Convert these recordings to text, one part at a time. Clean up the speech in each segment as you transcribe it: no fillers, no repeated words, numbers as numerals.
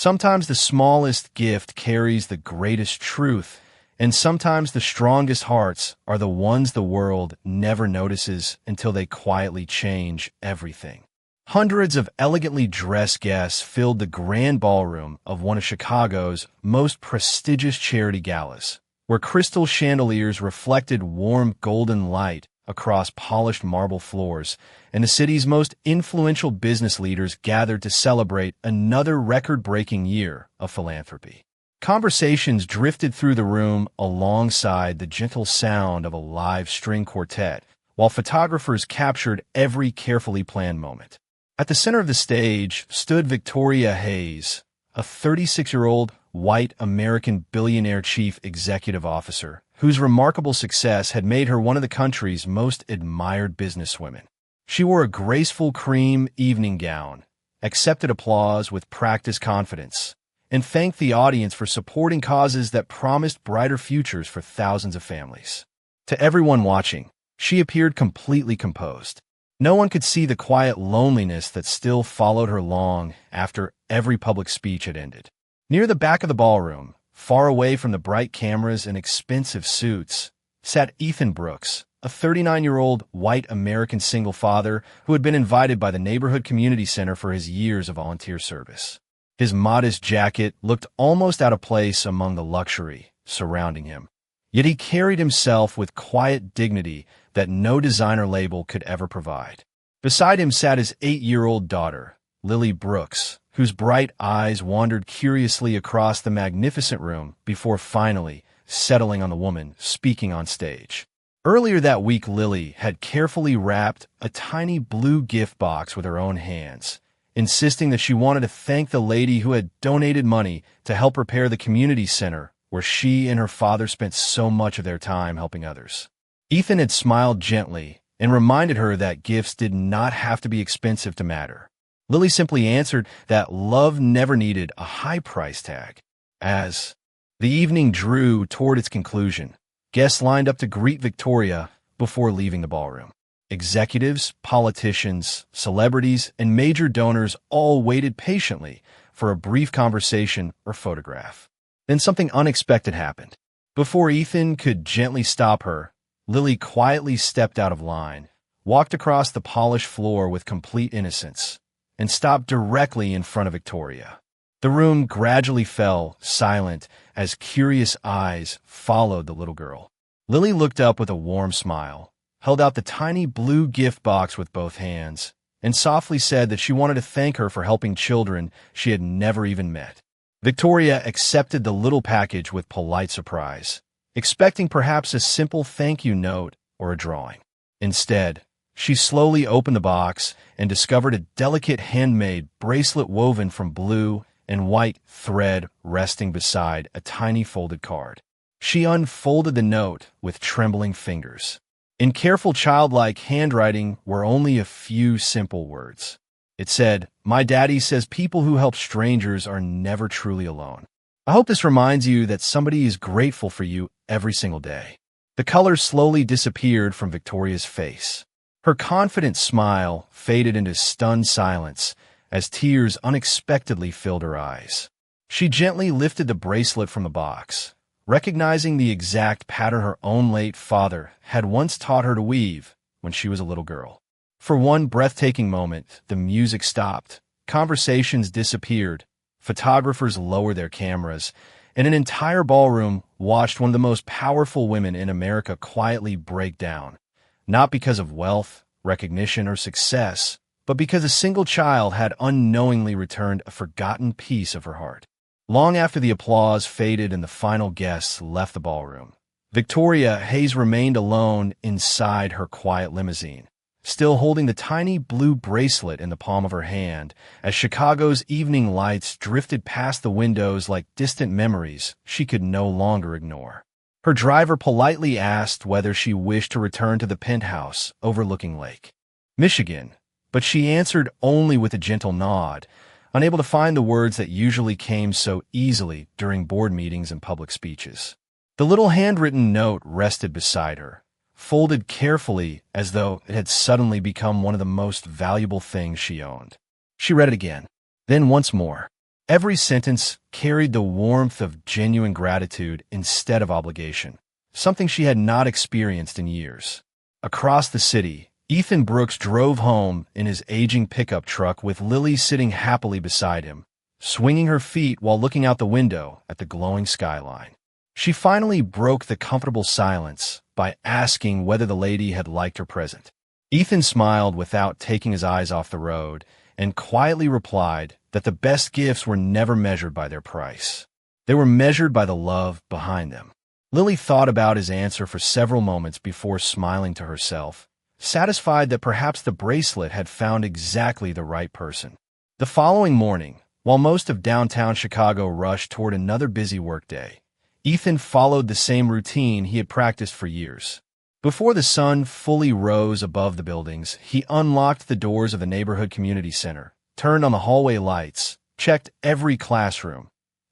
Sometimes the smallest gift carries the greatest truth, and sometimes the strongest hearts are the ones the world never notices until they quietly change everything. Hundreds of elegantly dressed guests filled the grand ballroom of one of Chicago's most prestigious charity galas, where crystal chandeliers reflected warm golden light across polished marble floors, and the city's most influential business leaders gathered to celebrate another record-breaking year of philanthropy. Conversations drifted through the room alongside the gentle sound of a live string quartet, while photographers captured every carefully planned moment. At the center of the stage stood Victoria Hayes, a 36-year-old white American billionaire chief executive officer, whose remarkable success had made her one of the country's most admired businesswomen. She wore a graceful cream evening gown, accepted applause with practiced confidence, and thanked the audience for supporting causes that promised brighter futures for thousands of families. To everyone watching, she appeared completely composed. No one could see the quiet loneliness that still followed her long after every public speech had ended. Near the back of the ballroom, far away from the bright cameras and expensive suits, sat Ethan Brooks, a 39-year-old white American single father who had been invited by the neighborhood community center for his years of volunteer service. His modest jacket looked almost out of place among the luxury surrounding him, yet he carried himself with quiet dignity that no designer label could ever provide. Beside him sat his 8-year-old daughter, Lily Brooks, whose bright eyes wandered curiously across the magnificent room before finally settling on the woman speaking on stage. Earlier that week, Lily had carefully wrapped a tiny blue gift box with her own hands, insisting that she wanted to thank the lady who had donated money to help repair the community center where she and her father spent so much of their time helping others. Ethan had smiled gently and reminded her that gifts did not have to be expensive to matter. Lily simply answered that love never needed a high price tag. As the evening drew toward its conclusion, guests lined up to greet Victoria before leaving the ballroom. Executives, politicians, celebrities, and major donors all waited patiently for a brief conversation or photograph. Then something unexpected happened. Before Ethan could gently stop her, Lily quietly stepped out of line, walked across the polished floor with complete innocence, and stopped directly in front of Victoria. The room gradually fell silent as curious eyes followed the little girl. Lily looked up with a warm smile, held out the tiny blue gift box with both hands, and softly said that she wanted to thank her for helping children she had never even met. Victoria accepted the little package with polite surprise, expecting perhaps a simple thank you note or a drawing. Instead, she slowly opened the box and discovered a delicate handmade bracelet woven from blue and white thread resting beside a tiny folded card. She unfolded the note with trembling fingers. In careful childlike handwriting were only a few simple words. It said, "My daddy says people who help strangers are never truly alone. I hope this reminds you that somebody is grateful for you every single day." The color slowly disappeared from Victoria's face. Her confident smile faded into stunned silence as tears unexpectedly filled her eyes. She gently lifted the bracelet from the box, recognizing the exact pattern her own late father had once taught her to weave when she was a little girl. For one breathtaking moment, the music stopped, conversations disappeared, photographers lowered their cameras, and an entire ballroom watched one of the most powerful women in America quietly break down, not because of wealth, recognition, or success, but because a single child had unknowingly returned a forgotten piece of her heart. Long after the applause faded and the final guests left the ballroom, Victoria Hayes remained alone inside her quiet limousine, still holding the tiny blue bracelet in the palm of her hand as Chicago's evening lights drifted past the windows like distant memories she could no longer ignore. Her driver politely asked whether she wished to return to the penthouse overlooking Lake Michigan, but she answered only with a gentle nod, unable to find the words that usually came so easily during board meetings and public speeches. The little handwritten note rested beside her, folded carefully as though it had suddenly become one of the most valuable things she owned. She read it again, then once more, Every sentence carried the warmth of genuine gratitude instead of obligation, something she had not experienced in years. Across the city, Ethan Brooks drove home in his aging pickup truck with Lily sitting happily beside him, swinging her feet while looking out the window at the glowing skyline. She finally broke the comfortable silence by asking whether the lady had liked her present. Ethan smiled without taking his eyes off the road and quietly replied that the best gifts were never measured by their price. They were measured by the love behind them. Lily thought about his answer for several moments before smiling to herself, satisfied that perhaps the bracelet had found exactly the right person. The following morning, while most of downtown Chicago rushed toward another busy workday, Ethan followed the same routine he had practiced for years. Before the sun fully rose above the buildings, he unlocked the doors of the neighborhood community center, turned on the hallway lights, checked every classroom,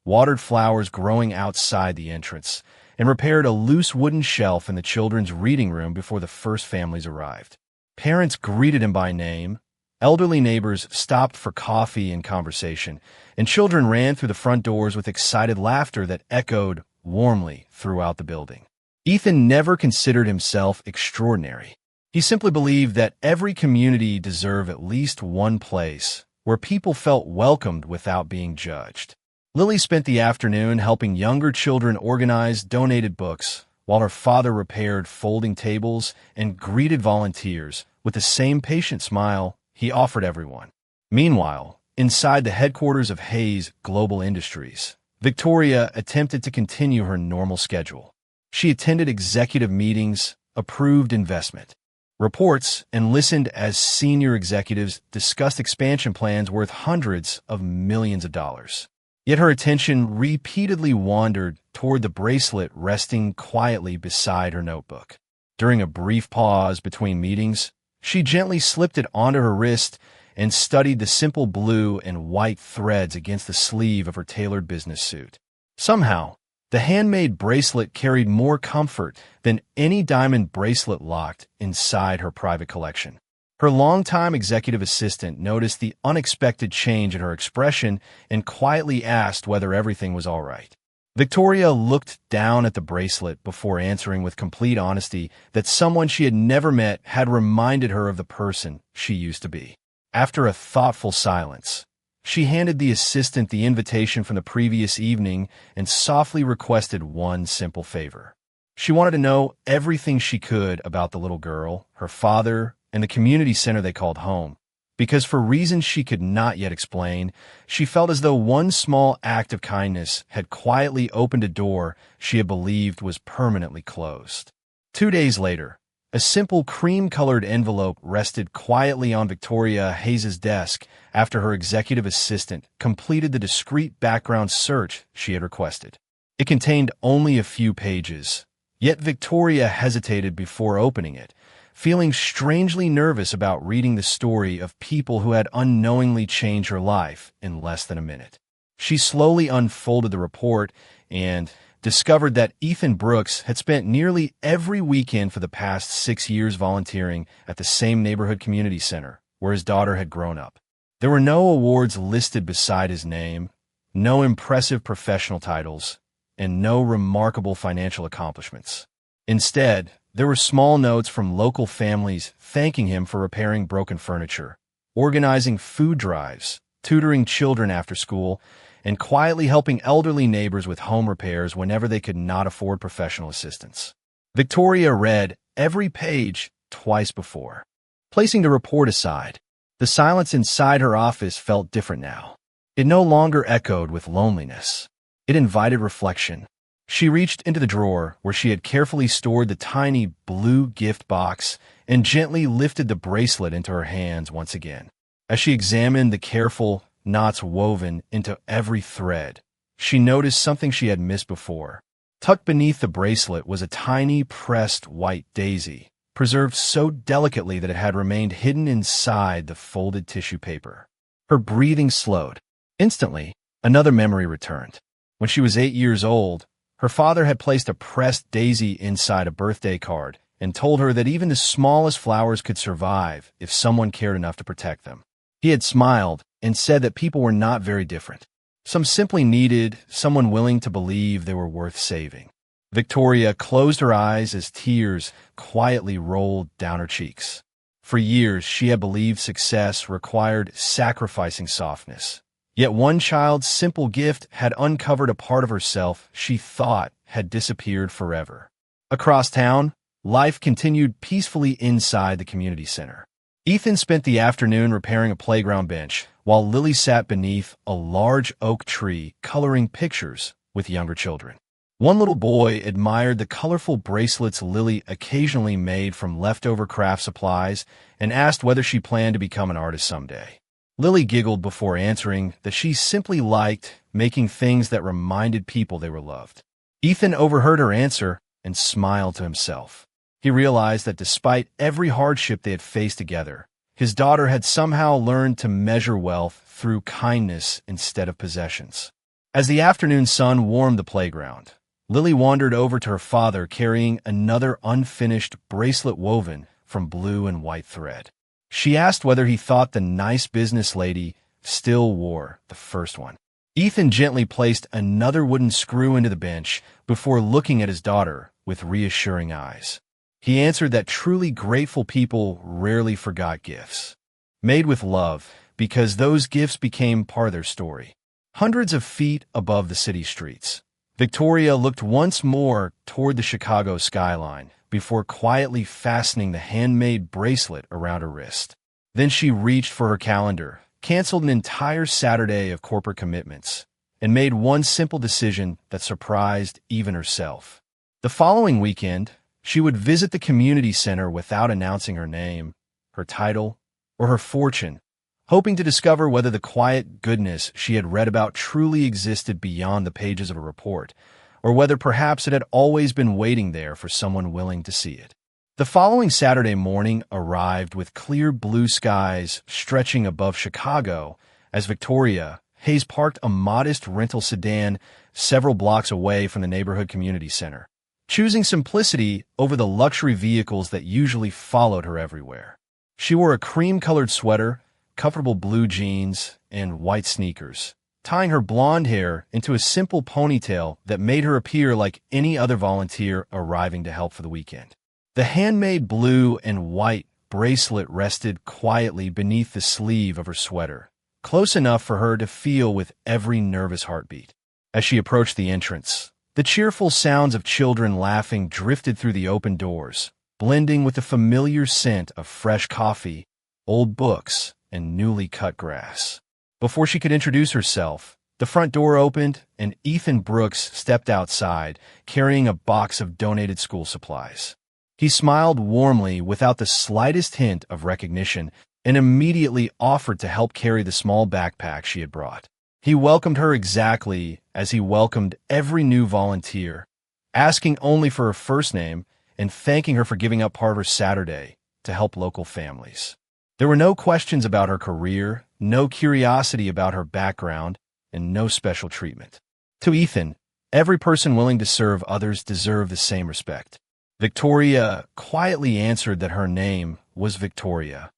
watered flowers growing outside the entrance, and repaired a loose wooden shelf in the children's reading room before the first families arrived. Parents greeted him by name, elderly neighbors stopped for coffee and conversation, and children ran through the front doors with excited laughter that echoed warmly throughout the building. Ethan never considered himself extraordinary. He simply believed that every community deserved at least one place where people felt welcomed without being judged. Lily spent the afternoon helping younger children organize donated books, while her father repaired folding tables and greeted volunteers with the same patient smile he offered everyone. Meanwhile, inside the headquarters of Hayes Global Industries, Victoria attempted to continue her normal schedule. She attended executive meetings, approved investment reports, and listened as senior executives discussed expansion plans worth hundreds of millions of dollars. Yet her attention repeatedly wandered toward the bracelet resting quietly beside her notebook. During a brief pause between meetings, she gently slipped it onto her wrist and studied the simple blue and white threads against the sleeve of her tailored business suit. Somehow, the handmade bracelet carried more comfort than any diamond bracelet locked inside her private collection. Her longtime executive assistant noticed the unexpected change in her expression and quietly asked whether everything was all right. Victoria looked down at the bracelet before answering with complete honesty that someone she had never met had reminded her of the person she used to be. After a thoughtful silence, she handed the assistant the invitation from the previous evening and softly requested one simple favor. She wanted to know everything she could about the little girl, her father, and the community center they called home, because for reasons she could not yet explain, she felt as though one small act of kindness had quietly opened a door she had believed was permanently closed. 2 days later, a simple cream-colored envelope rested quietly on Victoria Hayes' desk after her executive assistant completed the discreet background search she had requested. It contained only a few pages, yet Victoria hesitated before opening it, feeling strangely nervous about reading the story of people who had unknowingly changed her life in less than a minute. She slowly unfolded the report and discovered that Ethan Brooks had spent nearly every weekend for the past 6 years volunteering at the same neighborhood community center where his daughter had grown up. There were no awards listed beside his name, no impressive professional titles, and no remarkable financial accomplishments. Instead, there were small notes from local families thanking him for repairing broken furniture, organizing food drives, tutoring children after school, and quietly helping elderly neighbors with home repairs whenever they could not afford professional assistance. Victoria read every page twice before. Placing the report aside, the silence inside her office felt different now. It no longer echoed with loneliness. It invited reflection. She reached into the drawer where she had carefully stored the tiny blue gift box and gently lifted the bracelet into her hands once again. As she examined the careful knots woven into every thread, she noticed something she had missed before. Tucked beneath the bracelet was a tiny pressed white daisy, preserved so delicately that it had remained hidden inside the folded tissue paper. Her breathing slowed. Instantly, another memory returned. When she was 8 years old, her father had placed a pressed daisy inside a birthday card and told her that even the smallest flowers could survive if someone cared enough to protect them. He had smiled and said that people were not very different. Some simply needed someone willing to believe they were worth saving. Victoria closed her eyes as tears quietly rolled down her cheeks. For years, she had believed success required sacrificing softness. Yet one child's simple gift had uncovered a part of herself she thought had disappeared forever. Across town, life continued peacefully inside the community center. Ethan spent the afternoon repairing a playground bench, while Lily sat beneath a large oak tree coloring pictures with younger children. One little boy admired the colorful bracelets Lily occasionally made from leftover craft supplies and asked whether she planned to become an artist someday. Lily giggled before answering that she simply liked making things that reminded people they were loved. Ethan overheard her answer and smiled to himself. He realized that despite every hardship they had faced together, his daughter had somehow learned to measure wealth through kindness instead of possessions. As the afternoon sun warmed the playground, Lily wandered over to her father carrying another unfinished bracelet woven from blue and white thread. She asked whether he thought the nice business lady still wore the first one. Ethan gently placed another wooden screw into the bench before looking at his daughter with reassuring eyes. He answered that truly grateful people rarely forgot gifts made with love, because those gifts became part of their story. Hundreds of feet above the city streets, Victoria looked once more toward the Chicago skyline before quietly fastening the handmade bracelet around her wrist. Then she reached for her calendar, canceled an entire Saturday of corporate commitments, and made one simple decision that surprised even herself. The following weekend, she would visit the community center without announcing her name, her title, or her fortune, hoping to discover whether the quiet goodness she had read about truly existed beyond the pages of a report, or whether perhaps it had always been waiting there for someone willing to see it. The following Saturday morning arrived with clear blue skies stretching above Chicago as Victoria Hayes parked a modest rental sedan several blocks away from the neighborhood community center, choosing simplicity over the luxury vehicles that usually followed her everywhere. She wore a cream-colored sweater, comfortable blue jeans, and white sneakers, tying her blonde hair into a simple ponytail that made her appear like any other volunteer arriving to help for the weekend. The handmade blue and white bracelet rested quietly beneath the sleeve of her sweater, close enough for her to feel with every nervous heartbeat. As she approached the entrance, the cheerful sounds of children laughing drifted through the open doors, blending with the familiar scent of fresh coffee, old books, and newly cut grass. Before she could introduce herself, the front door opened and Ethan Brooks stepped outside, carrying a box of donated school supplies. He smiled warmly without the slightest hint of recognition and immediately offered to help carry the small backpack she had brought. He welcomed her exactly as he welcomed every new volunteer, asking only for her first name and thanking her for giving up part of her Saturday to help local families. There were no questions about her career, no curiosity about her background, and no special treatment. To Ethan, every person willing to serve others deserved the same respect. Victoria quietly answered that her name was Victoria,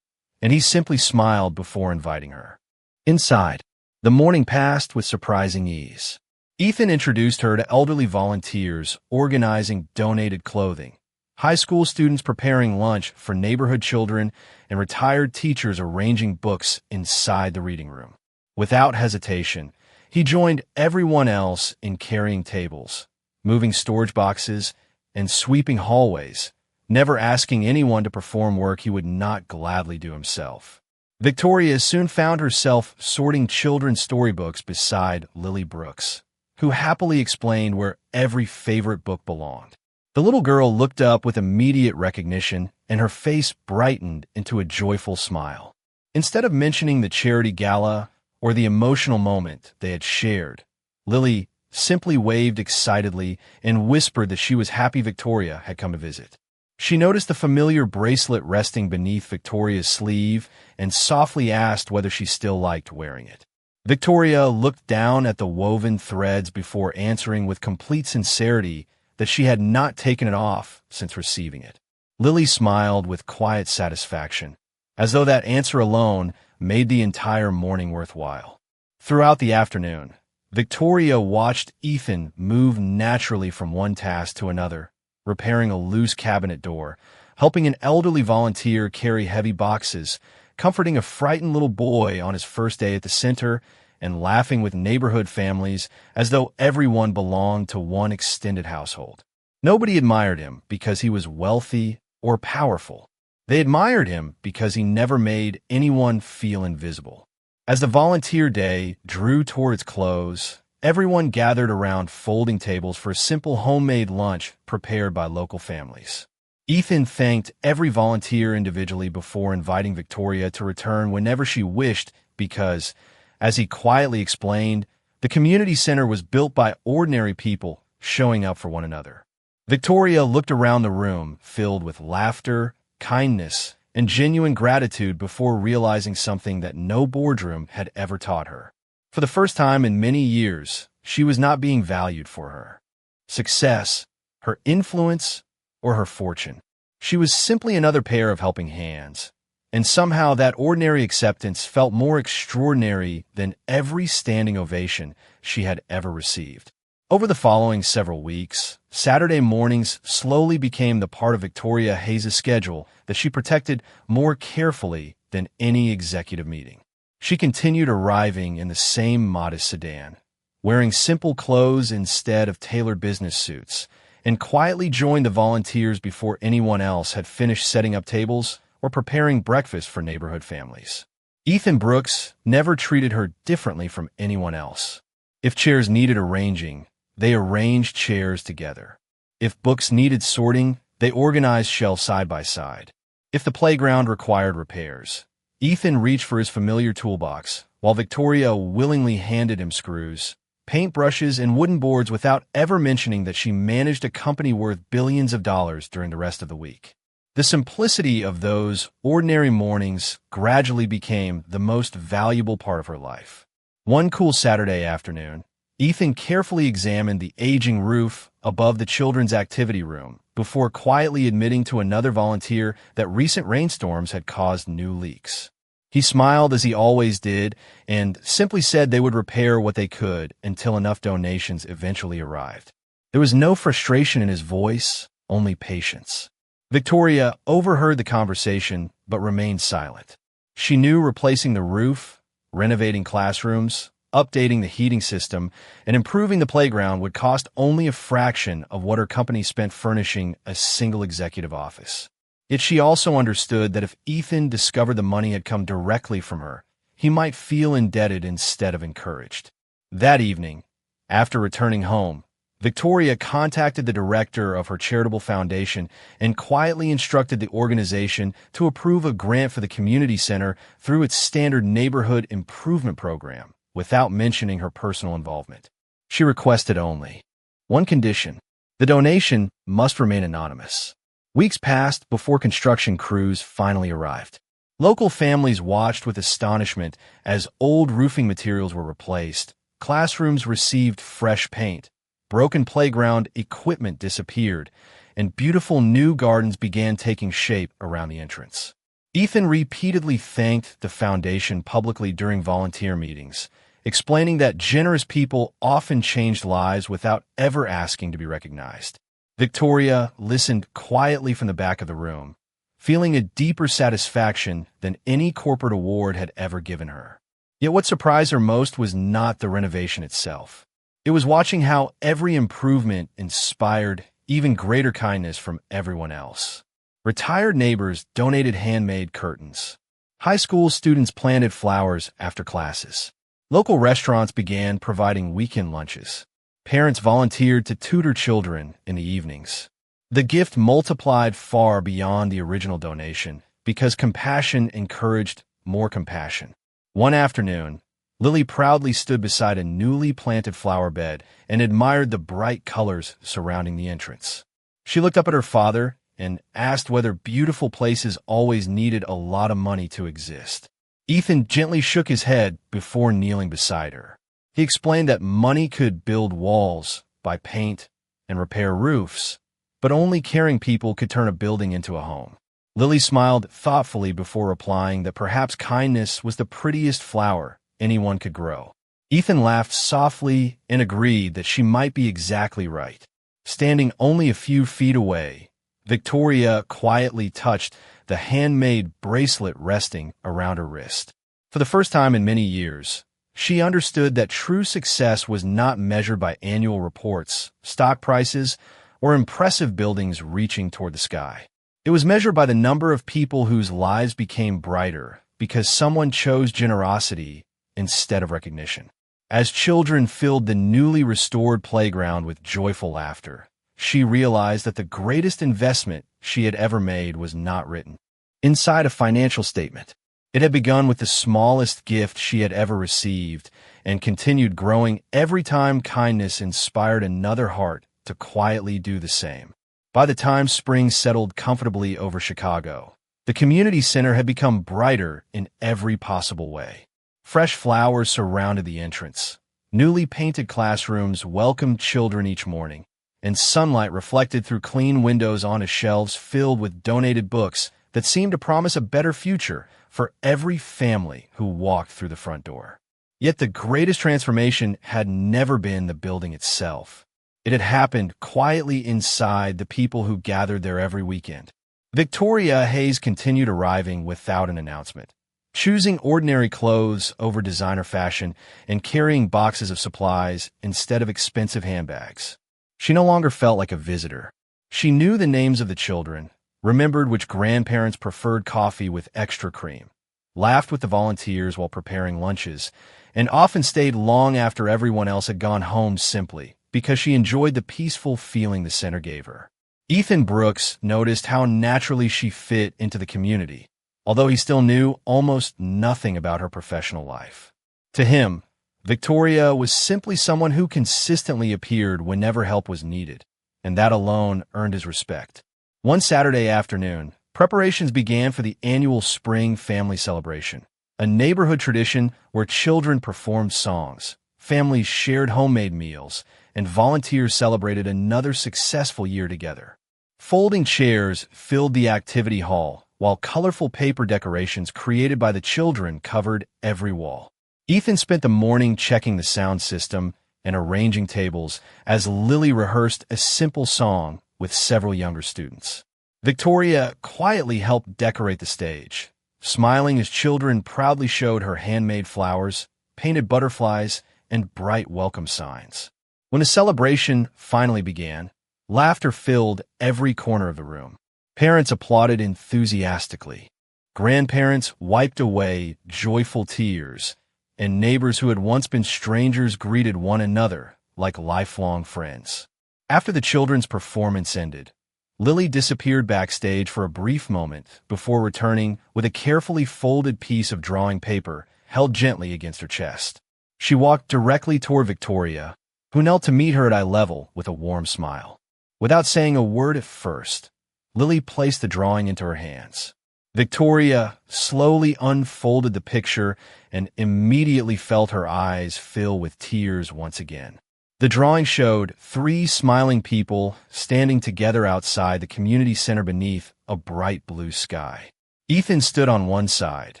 and he simply smiled before inviting her. Inside, the morning passed with surprising ease. Ethan introduced her to elderly volunteers organizing donated clothing, high school students preparing lunch for neighborhood children, and retired teachers arranging books inside the reading room. Without hesitation, he joined everyone else in carrying tables, moving storage boxes, and sweeping hallways, never asking anyone to perform work he would not gladly do himself. Victoria soon found herself sorting children's storybooks beside Lily Brooks, who happily explained where every favorite book belonged. The little girl looked up with immediate recognition, and her face brightened into a joyful smile. Instead of mentioning the charity gala or the emotional moment they had shared, Lily simply waved excitedly and whispered that she was happy Victoria had come to visit. She noticed the familiar bracelet resting beneath Victoria's sleeve and softly asked whether she still liked wearing it. Victoria looked down at the woven threads before answering with complete sincerity that she had not taken it off since receiving it. Lily smiled with quiet satisfaction, as though that answer alone made the entire morning worthwhile. Throughout the afternoon, Victoria watched Ethan move naturally from one task to another, repairing a loose cabinet door, helping an elderly volunteer carry heavy boxes, comforting a frightened little boy on his first day at the center, and laughing with neighborhood families as though everyone belonged to one extended household. Nobody admired him because he was wealthy or powerful. They admired him because he never made anyone feel invisible. As the volunteer day drew toward its close, everyone gathered around folding tables for a simple homemade lunch prepared by local families. Ethan thanked every volunteer individually before inviting Victoria to return whenever she wished because, as he quietly explained, the community center was built by ordinary people showing up for one another. Victoria looked around the room, filled with laughter, kindness, and genuine gratitude before realizing something that no boardroom had ever taught her. For the first time in many years, she was not being valued for her success, her influence, or her fortune. She was simply another pair of helping hands, and somehow that ordinary acceptance felt more extraordinary than every standing ovation she had ever received. Over the following several weeks, Saturday mornings slowly became the part of Victoria Hayes' schedule that she protected more carefully than any executive meeting. She continued arriving in the same modest sedan, wearing simple clothes instead of tailored business suits, and quietly joined the volunteers before anyone else had finished setting up tables or preparing breakfast for neighborhood families. Ethan Brooks never treated her differently from anyone else. If chairs needed arranging, they arranged chairs together. If books needed sorting, they organized shelves side by side. If the playground required repairs, Ethan reached for his familiar toolbox, while Victoria willingly handed him screws, paintbrushes, and wooden boards without ever mentioning that she managed a company worth billions of dollars during the rest of the week. The simplicity of those ordinary mornings gradually became the most valuable part of her life. One cool Saturday afternoon, Ethan carefully examined the aging roof above the children's activity room before quietly admitting to another volunteer that recent rainstorms had caused new leaks. He smiled as he always did and simply said they would repair what they could until enough donations eventually arrived. There was no frustration in his voice, only patience. Victoria overheard the conversation but remained silent. She knew replacing the roof, renovating classrooms, updating the heating system, and improving the playground would cost only a fraction of what her company spent furnishing a single executive office. Yet she also understood that if Ethan discovered the money had come directly from her, he might feel indebted instead of encouraged. That evening, after returning home, Victoria contacted the director of her charitable foundation and quietly instructed the organization to approve a grant for the community center through its standard neighborhood improvement program, without mentioning her personal involvement. She requested only one condition: the donation must remain anonymous. Weeks passed before construction crews finally arrived. Local families watched with astonishment as old roofing materials were replaced, classrooms received fresh paint, broken playground equipment disappeared, and beautiful new gardens began taking shape around the entrance. Ethan repeatedly thanked the foundation publicly during volunteer meetings, explaining that generous people often changed lives without ever asking to be recognized. Victoria listened quietly from the back of the room, feeling a deeper satisfaction than any corporate award had ever given her. Yet what surprised her most was not the renovation itself. It was watching how every improvement inspired even greater kindness from everyone else. Retired neighbors donated handmade curtains. High school students planted flowers after classes. Local restaurants began providing weekend lunches. Parents volunteered to tutor children in the evenings. The gift multiplied far beyond the original donation because compassion encouraged more compassion. One afternoon, Lily proudly stood beside a newly planted flower bed and admired the bright colors surrounding the entrance. She looked up at her father and asked whether beautiful places always needed a lot of money to exist. Ethan gently shook his head before kneeling beside her. He explained that money could build walls, buy paint, and repair roofs, but only caring people could turn a building into a home. Lily smiled thoughtfully before replying that perhaps kindness was the prettiest flower anyone could grow. Ethan laughed softly and agreed that she might be exactly right. Standing only a few feet away, Victoria quietly touched the handmade bracelet resting around her wrist. For the first time in many years, she understood that true success was not measured by annual reports, stock prices, or impressive buildings reaching toward the sky. It was measured by the number of people whose lives became brighter because someone chose generosity instead of recognition. As children filled the newly restored playground with joyful laughter, she realized that the greatest investment she had ever made was not written inside a financial statement. It had begun with the smallest gift she had ever received and continued growing every time kindness inspired another heart to quietly do the same. By the time spring settled comfortably over Chicago, the community center had become brighter in every possible way. Fresh flowers surrounded the entrance. Newly painted classrooms welcomed children each morning, and sunlight reflected through clean windows onto shelves filled with donated books that seemed to promise a better future for every family who walked through the front door. Yet the greatest transformation had never been the building itself. It had happened quietly inside the people who gathered there every weekend. Victoria Hayes continued arriving without an announcement, choosing ordinary clothes over designer fashion and carrying boxes of supplies instead of expensive handbags. She no longer felt like a visitor. She knew the names of the children, remembered which grandparents preferred coffee with extra cream, laughed with the volunteers while preparing lunches, and often stayed long after everyone else had gone home simply because she enjoyed the peaceful feeling the center gave her. Ethan Brooks noticed how naturally she fit into the community, although he still knew almost nothing about her professional life. To him, Victoria was simply someone who consistently appeared whenever help was needed, and that alone earned his respect. One Saturday afternoon, preparations began for the annual spring family celebration, a neighborhood tradition where children performed songs, families shared homemade meals, and volunteers celebrated another successful year together. Folding chairs filled the activity hall, while colorful paper decorations created by the children covered every wall. Ethan spent the morning checking the sound system and arranging tables as Lily rehearsed a simple song with several younger students. Victoria quietly helped decorate the stage, smiling as children proudly showed her handmade flowers, painted butterflies, and bright welcome signs. When the celebration finally began, laughter filled every corner of the room. Parents applauded enthusiastically. Grandparents wiped away joyful tears, and neighbors who had once been strangers greeted one another like lifelong friends. After the children's performance ended, Lily disappeared backstage for a brief moment before returning with a carefully folded piece of drawing paper held gently against her chest. She walked directly toward Victoria, who knelt to meet her at eye level with a warm smile. Without saying a word at first, Lily placed the drawing into her hands. Victoria slowly unfolded the picture and immediately felt her eyes fill with tears once again. The drawing showed 3 smiling people standing together outside the community center beneath a bright blue sky. Ethan stood on one side,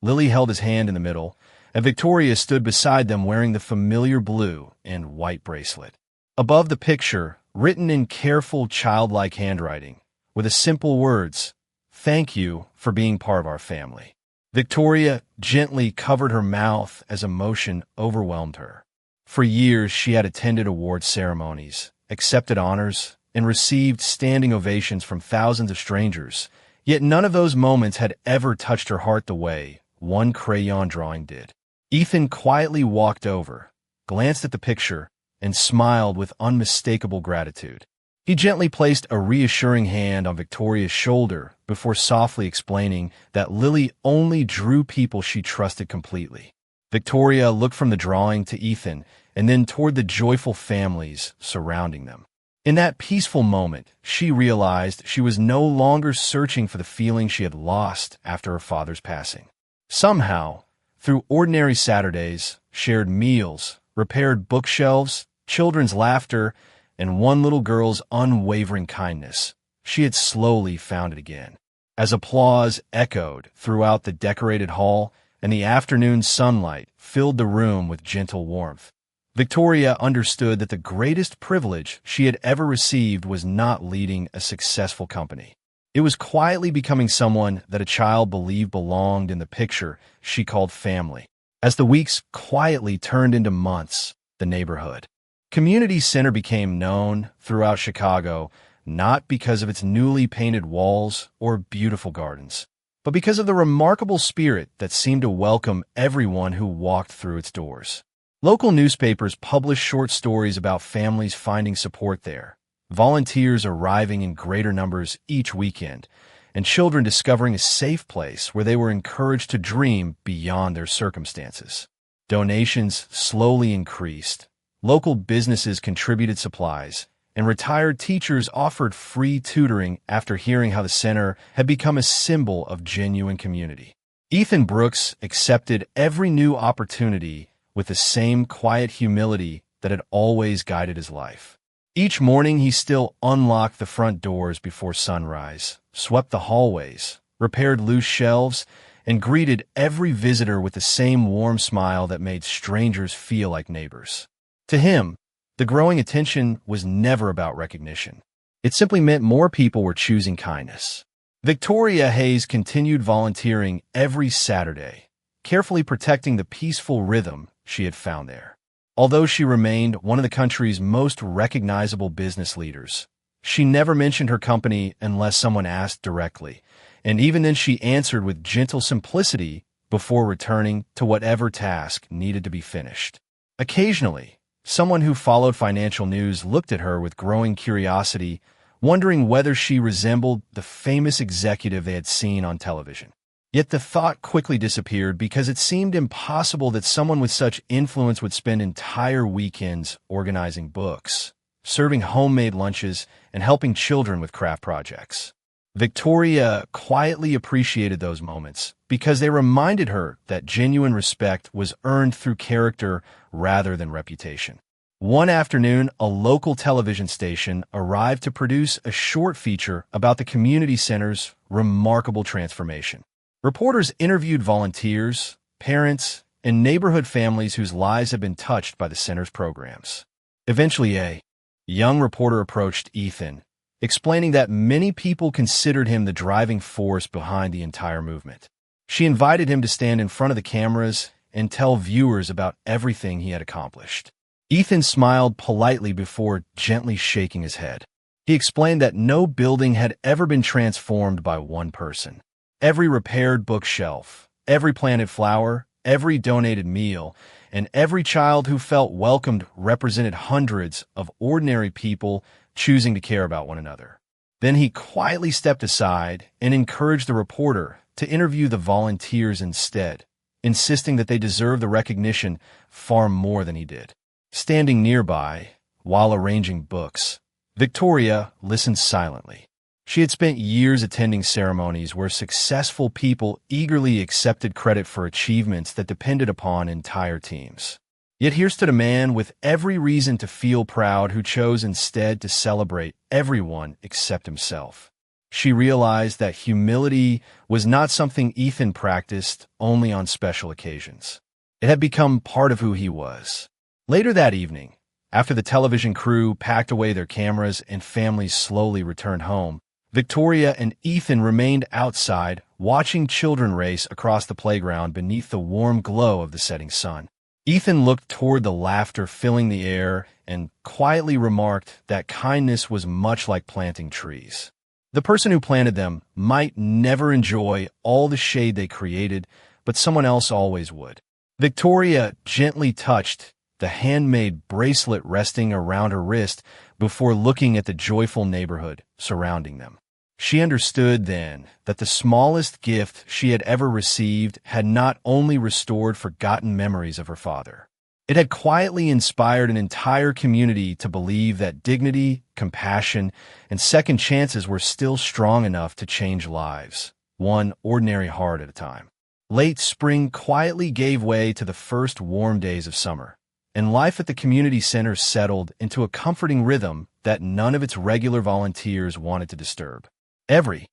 Lily held his hand in the middle, and Victoria stood beside them wearing the familiar blue and white bracelet. Above the picture, written in careful childlike handwriting, were the simple words, "Thank you for being part of our family." Victoria gently covered her mouth as emotion overwhelmed her. For years, she had attended awards ceremonies, accepted honors, and received standing ovations from thousands of strangers, yet none of those moments had ever touched her heart the way one crayon drawing did. Ethan quietly walked over, glanced at the picture, and smiled with unmistakable gratitude. He gently placed a reassuring hand on Victoria's shoulder before softly explaining that Lily only drew people she trusted completely. Victoria looked from the drawing to Ethan and then toward the joyful families surrounding them. In that peaceful moment, she realized she was no longer searching for the feeling she had lost after her father's passing. Somehow, through ordinary Saturdays, shared meals, repaired bookshelves, children's laughter, and one little girl's unwavering kindness, she had slowly found it again. As applause echoed throughout the decorated hall and the afternoon sunlight filled the room with gentle warmth. Victoria understood that the greatest privilege she had ever received was not leading a successful company. It was quietly becoming someone that a child believed belonged in the picture she called family. As the weeks quietly turned into months, the neighborhood community center became known throughout Chicago, not because of its newly painted walls or beautiful gardens, but because of the remarkable spirit that seemed to welcome everyone who walked through its doors. Local newspapers published short stories about families finding support there, volunteers arriving in greater numbers each weekend, and children discovering a safe place where they were encouraged to dream beyond their circumstances. Donations slowly increased, local businesses contributed supplies, and retired teachers offered free tutoring after hearing how the center had become a symbol of genuine community. Ethan Brooks accepted every new opportunity with the same quiet humility that had always guided his life. Each morning he still unlocked the front doors before sunrise, swept the hallways, repaired loose shelves, and greeted every visitor with the same warm smile that made strangers feel like neighbors. To him, the growing attention was never about recognition. It simply meant more people were choosing kindness. Victoria Hayes continued volunteering every Saturday, carefully protecting the peaceful rhythm she had found there. Although she remained one of the country's most recognizable business leaders, she never mentioned her company unless someone asked directly, and even then she answered with gentle simplicity before returning to whatever task needed to be finished. Occasionally, someone who followed financial news looked at her with growing curiosity, wondering whether she resembled the famous executive they had seen on television. Yet the thought quickly disappeared because it seemed impossible that someone with such influence would spend entire weekends organizing books, serving homemade lunches, and helping children with craft projects. Victoria quietly appreciated those moments because they reminded her that genuine respect was earned through character rather than reputation. One afternoon, a local television station arrived to produce a short feature about the community center's remarkable transformation. Reporters interviewed volunteers, parents, and neighborhood families whose lives had been touched by the center's programs. Eventually, a young reporter approached Ethan, explaining that many people considered him the driving force behind the entire movement. She invited him to stand in front of the cameras and tell viewers about everything he had accomplished. Ethan smiled politely before gently shaking his head. He explained that no building had ever been transformed by one person. Every repaired bookshelf, every planted flower, every donated meal, and every child who felt welcomed represented hundreds of ordinary people choosing to care about one another. Then he quietly stepped aside and encouraged the reporter to interview the volunteers instead, insisting that they deserved the recognition far more than he did. Standing nearby, while arranging books, Victoria listened silently. She had spent years attending ceremonies where successful people eagerly accepted credit for achievements that depended upon entire teams. Yet here stood a man with every reason to feel proud who chose instead to celebrate everyone except himself. She realized that humility was not something Ethan practiced only on special occasions. It had become part of who he was. Later that evening, after the television crew packed away their cameras and families slowly returned home, Victoria and Ethan remained outside, watching children race across the playground beneath the warm glow of the setting sun. Ethan looked toward the laughter filling the air and quietly remarked that kindness was much like planting trees. The person who planted them might never enjoy all the shade they created, but someone else always would. Victoria gently touched the handmade bracelet resting around her wrist before looking at the joyful neighborhood surrounding them. She understood then that the smallest gift she had ever received had not only restored forgotten memories of her father. It had quietly inspired an entire community to believe that dignity, compassion, and second chances were still strong enough to change lives, one ordinary heart at a time. Late spring quietly gave way to the first warm days of summer, and life at the community center settled into a comforting rhythm that none of its regular volunteers wanted to disturb. Every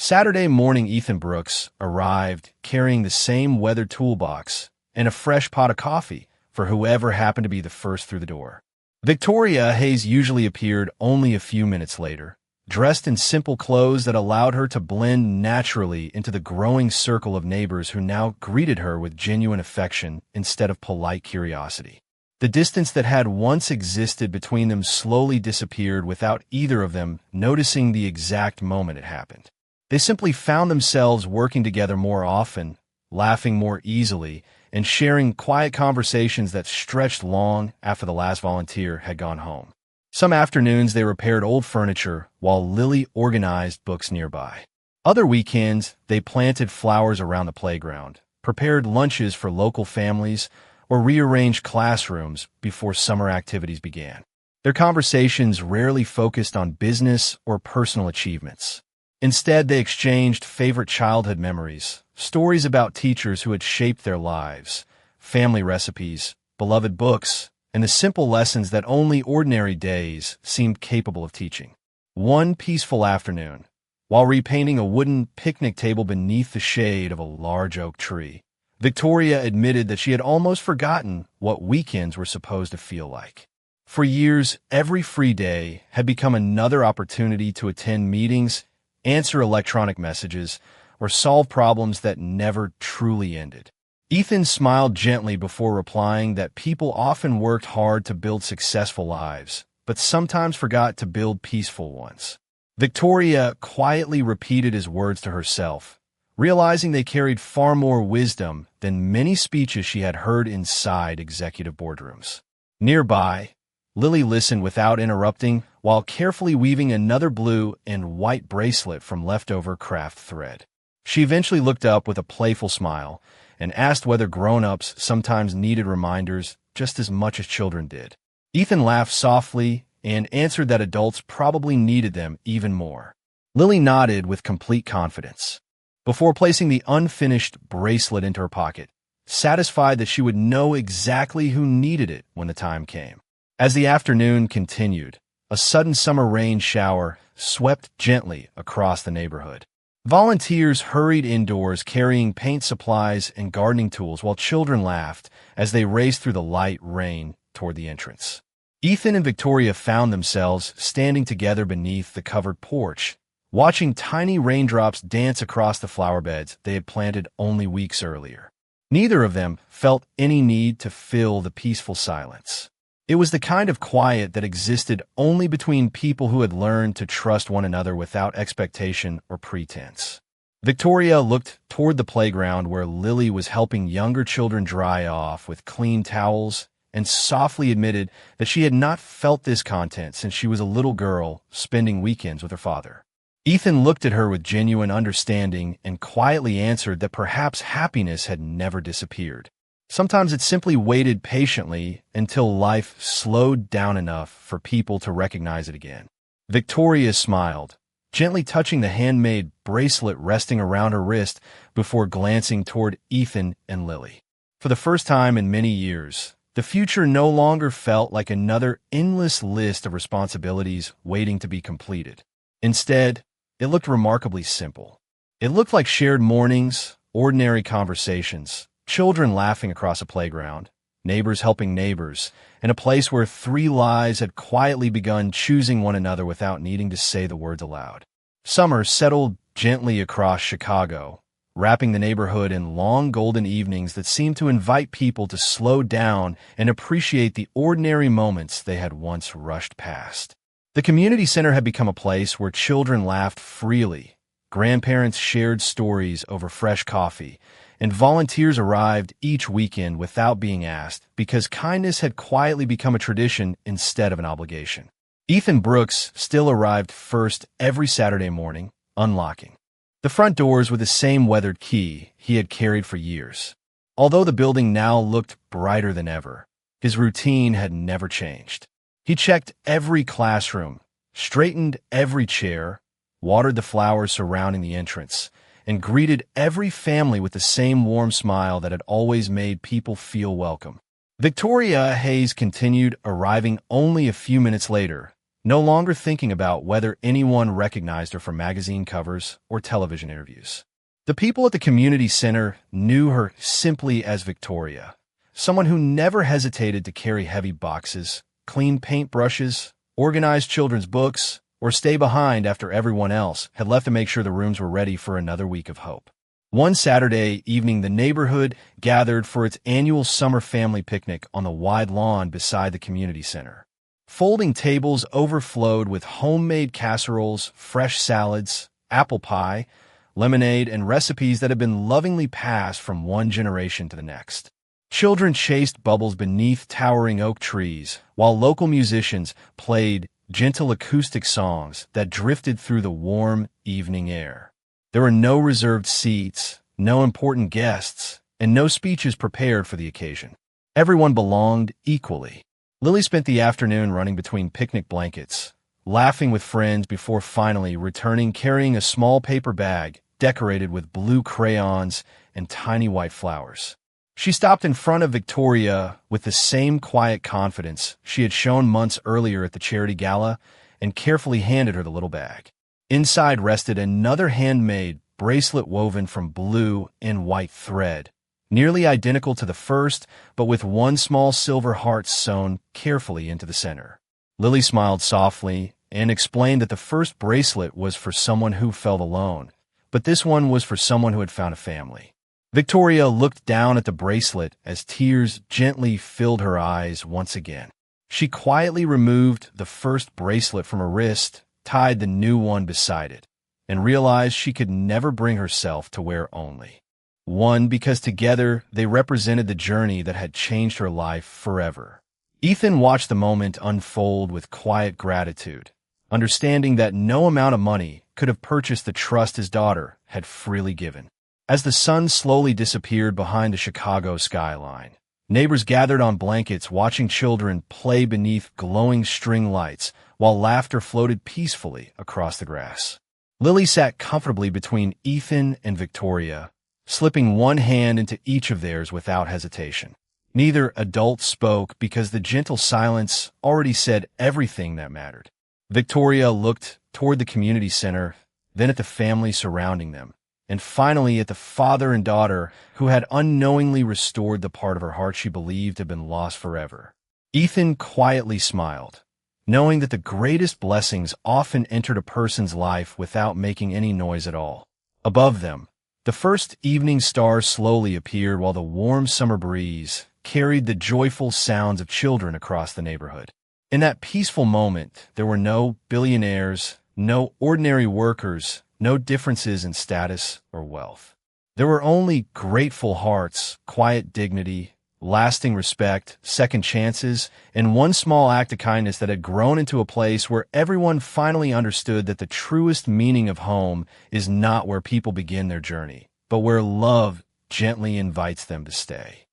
Saturday morning, Ethan Brooks arrived carrying the same weathered toolbox and a fresh pot of coffee for whoever happened to be the first through the door. Victoria Hayes usually appeared only a few minutes later, dressed in simple clothes that allowed her to blend naturally into the growing circle of neighbors who now greeted her with genuine affection instead of polite curiosity. The distance that had once existed between them slowly disappeared without either of them noticing the exact moment it happened. They simply found themselves working together more often, laughing more easily, and sharing quiet conversations that stretched long after the last volunteer had gone home. Some afternoons they repaired old furniture while Lily organized books nearby. Other weekends they planted flowers around the playground, prepared lunches for local families, or rearranged classrooms before summer activities began. Their conversations rarely focused on business or personal achievements. Instead, they exchanged favorite childhood memories, stories about teachers who had shaped their lives, family recipes, beloved books, and the simple lessons that only ordinary days seemed capable of teaching. One peaceful afternoon, while repainting a wooden picnic table beneath the shade of a large oak tree, Victoria admitted that she had almost forgotten what weekends were supposed to feel like. For years, every free day had become another opportunity to attend meetings, answer electronic messages, or solve problems that never truly ended. Ethan smiled gently before replying that people often worked hard to build successful lives, but sometimes forgot to build peaceful ones. Victoria quietly repeated his words to herself, realizing they carried far more wisdom than many speeches she had heard inside executive boardrooms. Nearby, Lily listened without interrupting while carefully weaving another blue and white bracelet from leftover craft thread. She eventually looked up with a playful smile and asked whether grown-ups sometimes needed reminders just as much as children did. Ethan laughed softly and answered that adults probably needed them even more. Lily nodded with complete confidence, before placing the unfinished bracelet into her pocket, satisfied that she would know exactly who needed it when the time came. As the afternoon continued, a sudden summer rain shower swept gently across the neighborhood. Volunteers hurried indoors carrying paint supplies and gardening tools while children laughed as they raced through the light rain toward the entrance. Ethan and Victoria found themselves standing together beneath the covered porch, watching tiny raindrops dance across the flower beds they had planted only weeks earlier. Neither of them felt any need to fill the peaceful silence. It was the kind of quiet that existed only between people who had learned to trust one another without expectation or pretense. Victoria looked toward the playground where Lily was helping younger children dry off with clean towels and softly admitted that she had not felt this content since she was a little girl spending weekends with her father. Ethan looked at her with genuine understanding and quietly answered that perhaps happiness had never disappeared. Sometimes it simply waited patiently until life slowed down enough for people to recognize it again. Victoria smiled, gently touching the handmade bracelet resting around her wrist before glancing toward Ethan and Lily. For the first time in many years, the future no longer felt like another endless list of responsibilities waiting to be completed. Instead, it looked remarkably simple. It looked like shared mornings, ordinary conversations, children laughing across a playground, neighbors helping neighbors, and a place where three lives had quietly begun choosing one another without needing to say the words aloud. Summer settled gently across Chicago, wrapping the neighborhood in long golden evenings that seemed to invite people to slow down and appreciate the ordinary moments they had once rushed past. The community center had become a place where children laughed freely, grandparents shared stories over fresh coffee, and volunteers arrived each weekend without being asked because kindness had quietly become a tradition instead of an obligation. Ethan Brooks still arrived first every Saturday morning, unlocking the front doors with the same weathered key he had carried for years. Although the building now looked brighter than ever, his routine had never changed. He checked every classroom, straightened every chair, watered the flowers surrounding the entrance, and greeted every family with the same warm smile that had always made people feel welcome. Victoria Hayes continued, arriving only a few minutes later, no longer thinking about whether anyone recognized her from magazine covers or television interviews. The people at the community center knew her simply as Victoria, someone who never hesitated to carry heavy boxes, clean paintbrushes, organize children's books, or stay behind after everyone else had left to make sure the rooms were ready for another week of hope. One Saturday evening, the neighborhood gathered for its annual summer family picnic on the wide lawn beside the community center. Folding tables overflowed with homemade casseroles, fresh salads, apple pie, lemonade, and recipes that had been lovingly passed from one generation to the next. Children chased bubbles beneath towering oak trees, while local musicians played gentle acoustic songs that drifted through the warm evening air. There were no reserved seats, no important guests, and no speeches prepared for the occasion. Everyone belonged equally. Lily spent the afternoon running between picnic blankets, laughing with friends before finally returning carrying a small paper bag decorated with blue crayons and tiny white flowers. She stopped in front of Victoria with the same quiet confidence she had shown months earlier at the charity gala and carefully handed her the little bag. Inside rested another handmade bracelet woven from blue and white thread, nearly identical to the first, but with one small silver heart sewn carefully into the center. Lily smiled softly and explained that the first bracelet was for someone who felt alone, but this one was for someone who had found a family. Victoria looked down at the bracelet as tears gently filled her eyes once again. She quietly removed the first bracelet from her wrist, tied the new one beside it, and realized she could never bring herself to wear only one because together they represented the journey that had changed her life forever. Ethan watched the moment unfold with quiet gratitude, understanding that no amount of money could have purchased the trust his daughter had freely given. As the sun slowly disappeared behind the Chicago skyline, neighbors gathered on blankets watching children play beneath glowing string lights while laughter floated peacefully across the grass. Lily sat comfortably between Ethan and Victoria, slipping one hand into each of theirs without hesitation. Neither adult spoke because the gentle silence already said everything that mattered. Victoria looked toward the community center, then at the family surrounding them, and finally at the father and daughter who had unknowingly restored the part of her heart she believed had been lost forever. Ethan quietly smiled, knowing that the greatest blessings often entered a person's life without making any noise at all. Above them, the first evening stars slowly appeared while the warm summer breeze carried the joyful sounds of children across the neighborhood. In that peaceful moment, there were no billionaires, no ordinary workers, no differences in status or wealth. There were only grateful hearts, quiet dignity, lasting respect, second chances, and one small act of kindness that had grown into a place where everyone finally understood that the truest meaning of home is not where people begin their journey, but where love gently invites them to stay.